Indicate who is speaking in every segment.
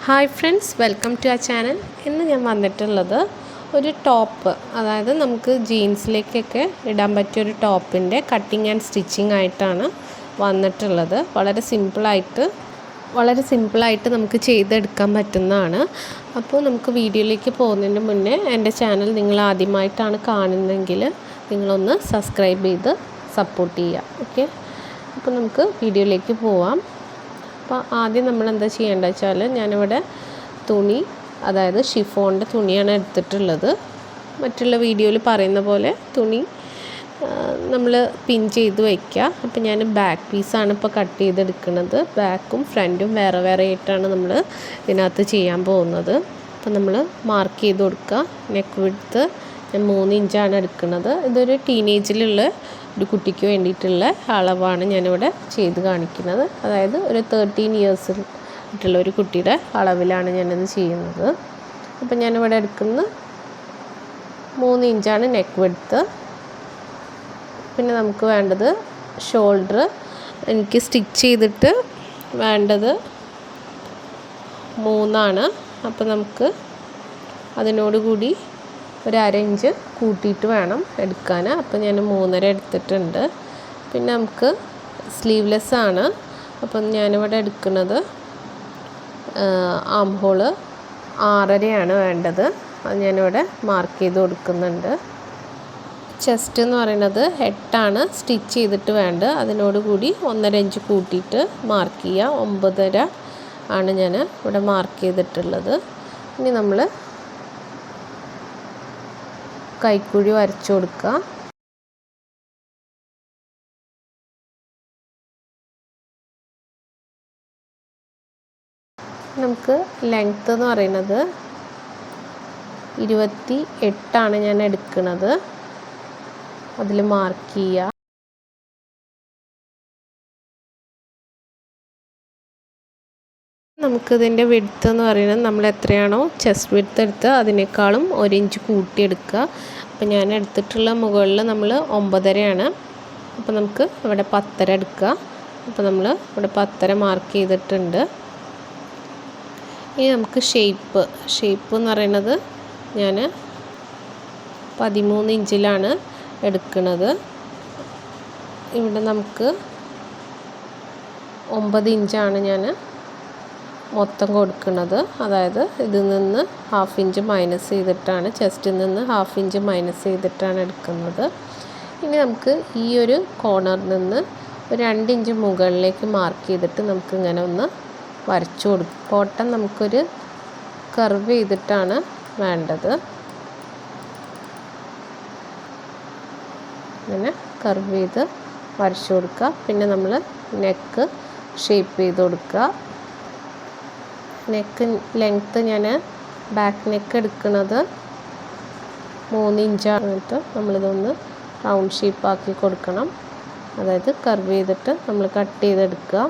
Speaker 1: Hi friends, welcome to ആ channel. ഇന്ന് ഞാൻ വന്നിട്ടുള്ളത് ഒരു ടോപ്പ്, അതായത് നമുക്ക് ജീൻസിലേക്കൊക്കെ ഇടാൻ പറ്റിയൊരു ടോപ്പിൻ്റെ കട്ടിങ് ആൻഡ് സ്റ്റിച്ചിങ് ആയിട്ടാണ് വന്നിട്ടുള്ളത്. വളരെ സിമ്പിളായിട്ട് നമുക്ക് ചെയ്തെടുക്കാൻ പറ്റുന്നതാണ്. അപ്പോൾ നമുക്ക് വീഡിയോയിലേക്ക് പോകുന്നതിന് മുന്നേ എൻ്റെ ചാനൽ നിങ്ങൾ ആദ്യമായിട്ടാണ് കാണുന്നതെങ്കിൽ നിങ്ങളൊന്ന് സബ്സ്ക്രൈബ് ചെയ്ത് സപ്പോർട്ട് ചെയ്യുക. ഓക്കെ, അപ്പോൾ നമുക്ക് വീഡിയോയിലേക്ക് പോവാം. അപ്പോൾ ആദ്യം നമ്മൾ എന്താ ചെയ്യേണ്ടത് വെച്ചാൽ, ഞാനിവിടെ തുണി, അതായത് ഷിഫോണിൻ്റെ തുണിയാണ് എടുത്തിട്ടുള്ളത്. മറ്റുള്ള വീഡിയോയിൽ പറയുന്ന പോലെ തുണി നമ്മൾ പിൻ ചെയ്ത് വയ്ക്കുക. അപ്പോൾ ഞാൻ ബാക്ക് പീസാണ് ഇപ്പോൾ കട്ട് ചെയ്തെടുക്കുന്നത്. ബാക്കും ഫ്രണ്ടും വേറെ ആയിട്ടാണ് നമ്മൾ ഇതിനകത്ത് ചെയ്യാൻ പോകുന്നത്. അപ്പോൾ നമ്മൾ മാർക്ക് ചെയ്ത് കൊടുക്കുക. നെക്ക് വിഡ്ത്ത് ഞാൻ 3 ഇഞ്ചാണ് എടുക്കുന്നത്. ഇതൊരു ടീനേജിലുള്ള ഒരു കുട്ടിക്ക് വേണ്ടിയിട്ടുള്ള അളവാണ് ഞാനിവിടെ ചെയ്ത് കാണിക്കുന്നത്. അതായത് ഒരു 13 ഇയേഴ്സ് ആയിട്ടുള്ള ഒരു കുട്ടിയുടെ അളവിലാണ് ഞാനിത് ചെയ്യുന്നത്. അപ്പം ഞാനിവിടെ എടുക്കുന്ന 3 ഇഞ്ചാണ് നെക്ക് വിഡ്ത്ത്. പിന്നെ നമുക്ക് വേണ്ടത് ഷോൾഡർ. എനിക്ക് സ്റ്റിച്ച് ചെയ്തിട്ട് വേണ്ടത് 3 അപ്പോൾ നമുക്ക് അതിനോടുകൂടി ഒരു 1/2 ഇഞ്ച് കൂട്ടിയിട്ട് വേണം എടുക്കാൻ. അപ്പോൾ ഞാൻ 3.5 എടുത്തിട്ടുണ്ട്. പിന്നെ നമുക്ക് സ്ലീവ്ലെസ് ആണ്. അപ്പം ഞാനിവിടെ എടുക്കുന്നത് ആം ഹോള് 6.5 വേണ്ടത്. അത് ഞാനിവിടെ മാർക്ക് ചെയ്ത് കൊടുക്കുന്നുണ്ട്. ചെസ്റ്റ് എന്ന് പറയുന്നത് 8 സ്റ്റിച്ച് ചെയ്തിട്ട് വേണ്ടത്. അതിനോടുകൂടി 1.5 ഇഞ്ച് കൂട്ടിയിട്ട് മാർക്ക് ചെയ്യുക. 9.5 ഞാൻ ഇവിടെ മാർക്ക് ചെയ്തിട്ടുള്ളത്. ഇനി നമ്മൾ കൈക്കുഴി വരച്ചു കൊടുക്കുക. നമുക്ക് ലെങ്ത്ത് എന്ന് പറയുന്നത് 28 ഞാൻ എടുക്കുന്നത്. അതിൽ മാർക്ക് ചെയ്യുക. നമുക്കിതിൻ്റെ വിഡ്ത്ത് എന്ന് പറയുന്നത് നമ്മൾ എത്രയാണോ ചെസ്റ്റ് വിഡ്ത്ത് എടുത്ത് അതിനേക്കാളും 1 ഇഞ്ച് കൂട്ടിയെടുക്കുക. അപ്പോൾ ഞാൻ എടുത്തിട്ടുള്ള മുകളിൽ നമ്മൾ 9.5. അപ്പോൾ നമുക്ക് ഇവിടെ 10.5 എടുക്കുക. അപ്പോൾ നമ്മൾ ഇവിടെ 10.5 മാർക്ക് ചെയ്തിട്ടുണ്ട്. ഇനി നമുക്ക് ഷേപ്പ് എന്ന് പറയുന്നത് ഞാൻ 13 ഇഞ്ചിലാണ് എടുക്കുന്നത്. ഇവിടെ നമുക്ക് 9 ഇഞ്ചാണ് ഞാൻ മൊത്തം കൊടുക്കുന്നത്. അതായത് ഇതിൽ നിന്ന് 1/2 ഇഞ്ച് മൈനസ് ചെയ്തിട്ടാണ്, ചെസ്റ്റിൽ നിന്ന് 1/2 ഇഞ്ച് മൈനസ് ചെയ്തിട്ടാണ് എടുക്കുന്നത്. ഇനി നമുക്ക് ഈ ഒരു കോർണറിൽ നിന്ന് ഒരു 2 ഇഞ്ച് മുകളിലേക്ക് മാർക്ക് ചെയ്തിട്ട് നമുക്ക് ഇങ്ങനെ ഒന്ന് വരച്ചു കൊടുക്കും. കോട്ടൺ നമുക്കൊരു കർവ് ചെയ്തിട്ടാണ് വേണ്ടത്. ഇങ്ങനെ കർവ് ചെയ്ത് വരച്ചു കൊടുക്കുക. പിന്നെ നമ്മൾ നെക്ക് ഷേപ്പ് ചെയ്ത് കൊടുക്കുക. നെക്ക് ലെങ്ത്ത് ഞാൻ ബാക്ക് നെക്ക് എടുക്കുന്നത് 3 ഇഞ്ചാണ്. നമ്മളിതൊന്ന് റൗണ്ട് ഷേപ്പാക്കി കൊടുക്കണം. അതായത് കർവ് ചെയ്തിട്ട് നമ്മൾ കട്ട് ചെയ്തെടുക്കുക.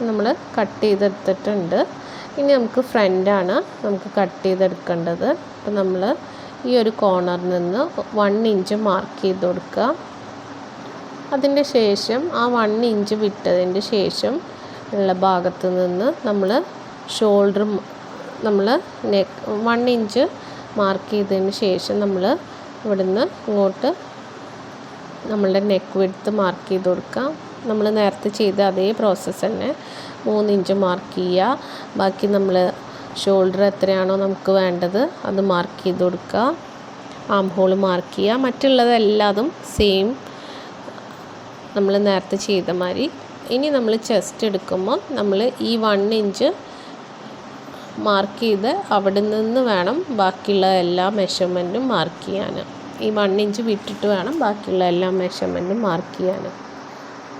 Speaker 1: നമ്മൾ കട്ട് ചെയ്തെടുത്തിട്ടുണ്ട്. ഇനി നമുക്ക് ഫ്രണ്ടാണ് നമുക്ക് കട്ട് ചെയ്തെടുക്കേണ്ടത്. അപ്പോൾ നമ്മൾ ഈ ഒരു കോർണറിൽ നിന്ന് 1 ഇഞ്ച് മാർക്ക് ചെയ്ത് കൊടുക്കുക. അതിൻ്റെ ശേഷം ആ 1 ഇഞ്ച് വിട്ടതിൻ്റെ ശേഷം ഉള്ള ഭാഗത്ത് നിന്ന് നമ്മൾ ഷോൾഡർ നമ്മൾ നെക്ക് 1 ഇഞ്ച് മാർക്ക് ചെയ്തതിന് ശേഷം നമ്മൾ ഇവിടുന്ന് ഇങ്ങോട്ട് നമ്മളുടെ നെക്ക് വിഡ്ത്ത് മാർക്ക് ചെയ്ത് കൊടുക്കുക. നമ്മൾ നേരത്തെ ചെയ്ത അതേ പ്രോസസ്സ് തന്നെ 3 ഇഞ്ച് മാർക്ക് ചെയ്യുക. ബാക്കി നമ്മൾ ഷോൾഡർ എത്രയാണോ നമുക്ക് വേണ്ടത് അത് മാർക്ക് ചെയ്ത് കൊടുക്കുക. ആം ഹോൾ മാർക്ക് ചെയ്യുക. മറ്റുള്ളതെല്ലാതും സെയിം നമ്മൾ നേരത്തെ ചെയ്ത മാതിരി. ഇനി നമ്മൾ ചെസ്റ്റ് എടുക്കുമ്പോൾ നമ്മൾ ഈ 1 ഇഞ്ച് മാർക്ക് ചെയ്ത് അവിടെ നിന്ന് വേണം ബാക്കിയുള്ള എല്ലാ മെഷർമെൻറ്റും മാർക്ക് ചെയ്യാൻ. ഈ 1 ഇഞ്ച് വിട്ടിട്ട് വേണം ബാക്കിയുള്ള എല്ലാ മെഷർമെൻറ്റും മാർക്ക് ചെയ്യാൻ.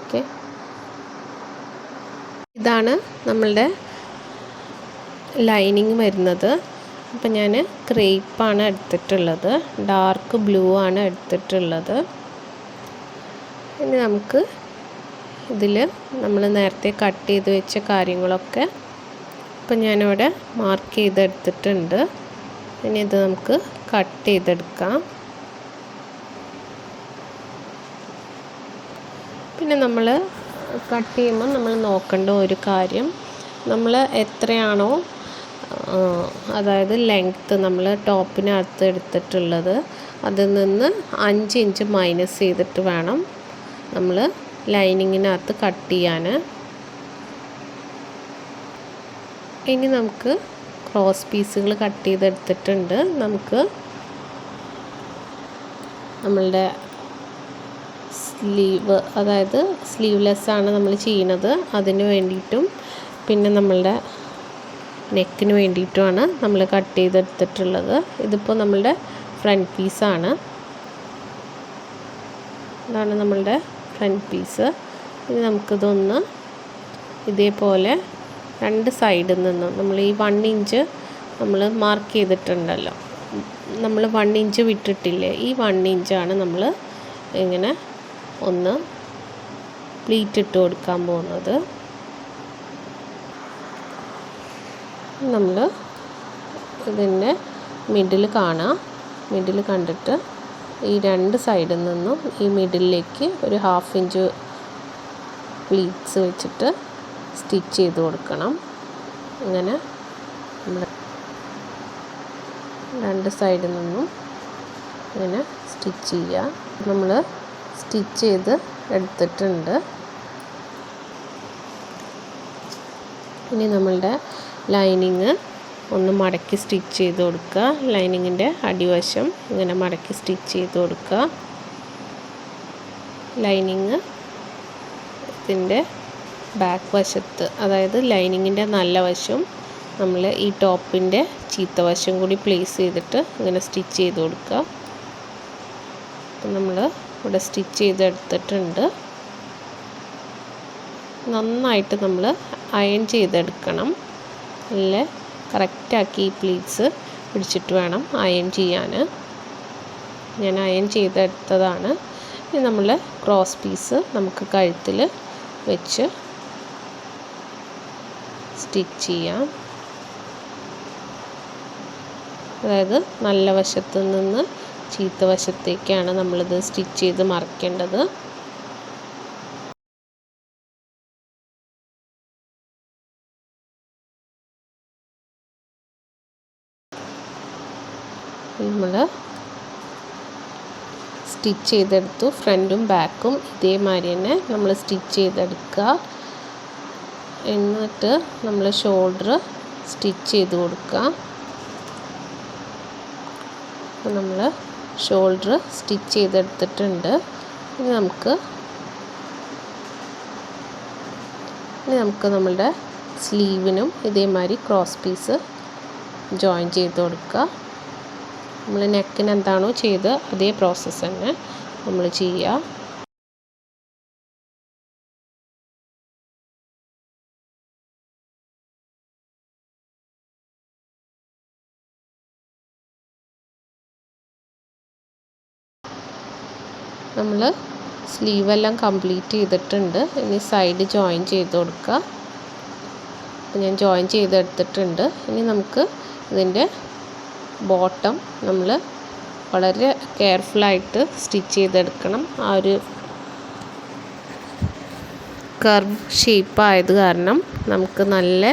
Speaker 1: ഓക്കെ, ഇതാണ് നമ്മളുടെ ലൈനിങ് വരുന്നത്. അപ്പം ഞാൻ ക്രേപ്പാണ് എടുത്തിട്ടുള്ളത്, ഡാർക്ക് ബ്ലൂ ആണ് എടുത്തിട്ടുള്ളത്. ഇനി നമുക്ക് ഇതിൽ നമ്മൾ നേരത്തെ കട്ട് ചെയ്ത് വെച്ച കാര്യങ്ങളൊക്കെ ഇപ്പം ഞാനിവിടെ മാർക്ക് ചെയ്തെടുത്തിട്ടുണ്ട്. ഇനി ഇത് നമുക്ക് കട്ട് ചെയ്തെടുക്കാം. പിന്നെ നമ്മൾ കട്ട് ചെയ്യുമ്പോൾ നമ്മൾ നോക്കേണ്ട ഒരു കാര്യം, നമ്മൾ എത്രയാണോ അതായത് ലെങ്ത്ത് നമ്മൾ ടോപ്പിനകത്ത് എടുത്തിട്ടുള്ളത് അതിൽ നിന്ന് 5 ഇഞ്ച് മൈനസ് ചെയ്തിട്ട് വേണം നമ്മൾ ലൈനിങ്ങിനകത്ത് കട്ട് ചെയ്യാൻ. ഇനി നമുക്ക് ക്രോസ് പീസുകൾ കട്ട് ചെയ്തെടുത്തിട്ടുണ്ട്. നമുക്ക് നമ്മളുടെ സ്ലീവ്, അതായത് സ്ലീവ്ലെസ് ആണ് നമ്മൾ ചെയ്യുന്നത്, അതിന് വേണ്ടിയിട്ടും പിന്നെ നമ്മളുടെ നെക്കിന് വേണ്ടിയിട്ടുമാണ് നമ്മൾ കട്ട് ചെയ്തെടുത്തിട്ടുള്ളത്. ഇതിപ്പോൾ നമ്മളുടെ ഫ്രണ്ട് പീസാണ്. ഇതാണ് നമ്മളുടെ ഫ്രണ്ട് പീസ്. ഇനി നമുക്കിതൊന്ന് ഇതേപോലെ 2 സൈഡിൽ നിന്നും നമ്മൾ ഈ 1 ഇഞ്ച് നമ്മൾ മാർക്ക് ചെയ്തിട്ടുണ്ടല്ലോ, നമ്മൾ 1 ഇഞ്ച് വിട്ടിട്ടില്ലേ, ഈ 1 ഇഞ്ചാണ് നമ്മൾ ഇങ്ങനെ ഒന്ന് പ്ലീറ്റ് ഇട്ട് കൊടുക്കാൻ പോകുന്നത്. നമ്മൾ ഇതിൻ്റെ മിഡിൽ കാണാം. മിഡിൽ കണ്ടിട്ട് ഈ 2 സൈഡിൽ നിന്നും ഈ മിഡിലേക്ക് ഒരു 1/2 ഇഞ്ച് പ്ലീറ്റ്സ് വെച്ചിട്ട് സ്റ്റിച്ച് ചെയ്ത് കൊടുക്കണം. ഇങ്ങനെ നമ്മൾ 2 സൈഡിൽ നിന്നും ഇങ്ങനെ സ്റ്റിച്ച് ചെയ്യുക. നമ്മൾ സ്റ്റിച്ച് ചെയ്ത് എടുത്തിട്ടുണ്ട്. ഇനി നമ്മളുടെ ലൈനിങ് ഒന്ന് മടക്കി സ്റ്റിച്ച് ചെയ്ത് കൊടുക്കുക. ലൈനിങ്ങിൻ്റെ അടിവശം ഇങ്ങനെ മടക്കി സ്റ്റിച്ച് ചെയ്ത് കൊടുക്കുക. ലൈനിങ് ഇതിൻ്റെ ബാക്ക് വശത്ത്, അതായത് ലൈനിങ്ങിൻ്റെ നല്ല വശം നമ്മൾ ഈ ടോപ്പിൻ്റെ ചീത്ത വശം കൂടി പ്ലേസ് ചെയ്തിട്ട് ഇങ്ങനെ സ്റ്റിച്ച് ചെയ്ത് കൊടുക്കുക. അപ്പം നമ്മൾ ഇവിടെ സ്റ്റിച്ച് ചെയ്തെടുത്തിട്ടുണ്ട്. നന്നായിട്ട് നമ്മൾ അയൺ ചെയ്തെടുക്കണം. നല്ല കറക്റ്റാക്കി ഈ പ്ലീറ്റ്സ് പിടിച്ചിട്ട് വേണം അയൺ ചെയ്യാൻ. ഞാൻ അയൺ ചെയ്തെടുത്തതാണ്. ഇനി നമ്മൾ ക്രോസ് പീസ് നമുക്ക് കഴുത്തിൽ വെച്ച് സ്റ്റിച്ച് ചെയ്യാം. അതായത് നല്ല വശത്ത് നിന്ന് ചീത്ത വശത്തേക്കാണ് നമ്മളിത് സ്റ്റിച്ച് ചെയ്ത് മറിക്കേണ്ടത്. നമ്മൾ സ്റ്റിച്ച് ചെയ്തെടുത്തു. ഫ്രണ്ടും ബാക്കും ഇതേമാതിരി തന്നെ നമ്മൾ സ്റ്റിച്ച് ചെയ്തെടുക്കുക. എന്നിട്ട് നമ്മൾ ഷോൾഡർ സ്റ്റിച്ച് ചെയ്ത് കൊടുക്കുക. അപ്പോൾ നമ്മൾ ഷോൾഡർ സ്റ്റിച്ച് ചെയ്തെടുത്തിട്ടുണ്ട്. ഇനി നമുക്ക് നമ്മളുടെ സ്ലീവിനും ഇതേമാതിരി ക്രോസ് പീസ് ജോയിൻ ചെയ്ത് കൊടുക്കുക. നമ്മൾ നെക്കിന് എന്താണോ ചെയ്ത് അതേ പ്രോസസ്സ് തന്നെ നമ്മൾ ചെയ്യുക. നമ്മൾ സ്ലീവെല്ലാം കംപ്ലീറ്റ് ചെയ്തിട്ടുണ്ട്. ഇനി സൈഡ് ജോയിൻ ചെയ്ത് കൊടുക്കുക. അപ്പോൾ ഞാൻ ജോയിൻ ചെയ്തെടുത്തിട്ടുണ്ട്. ഇനി നമുക്ക് ഇതിൻ്റെ ബോട്ടം നമ്മൾ വളരെ കെയർഫുള്ളായിട്ട് സ്റ്റിച്ച് ചെയ്തെടുക്കണം. ആ ഒരു കർവ് ഷേപ്പ് ആയത് കാരണം നമുക്ക് നല്ല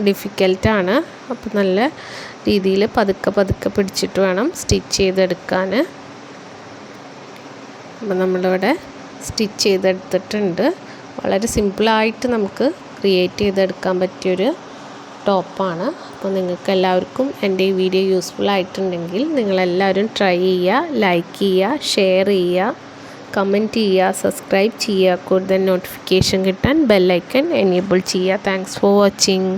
Speaker 1: ഡിഫിക്കൽട്ടാണ്. അപ്പോൾ നല്ല രീതിയിൽ പതുക്കെ പിടിച്ചിട്ട് വേണം സ്റ്റിച്ച് ചെയ്തെടുക്കാൻ. അപ്പോൾ നമ്മളിവിടെ സ്റ്റിച്ച് ചെയ്തെടുത്തിട്ടുണ്ട്. വളരെ സിമ്പിളായിട്ട് നമുക്ക് ക്രിയേറ്റ് ചെയ്തെടുക്കാൻ പറ്റിയൊരു ടോപ്പാണ്. അപ്പോൾ നിങ്ങൾക്ക് എല്ലാവർക്കും എൻ്റെ ഈ വീഡിയോ യൂസ്ഫുൾ ആയിട്ടുണ്ടെങ്കിൽ നിങ്ങളെല്ലാവരും ട്രൈ ചെയ്യുക, ലൈക്ക് ചെയ്യുക, ഷെയർ ചെയ്യുക, കമൻറ്റ് ചെയ്യുക, സബ്സ്ക്രൈബ് ചെയ്യുക, കൂടുതൽ നോട്ടിഫിക്കേഷൻ കിട്ടാൻ ബെല്ലൈക്കൺ എനേബിൾ ചെയ്യുക. Thanks for watching.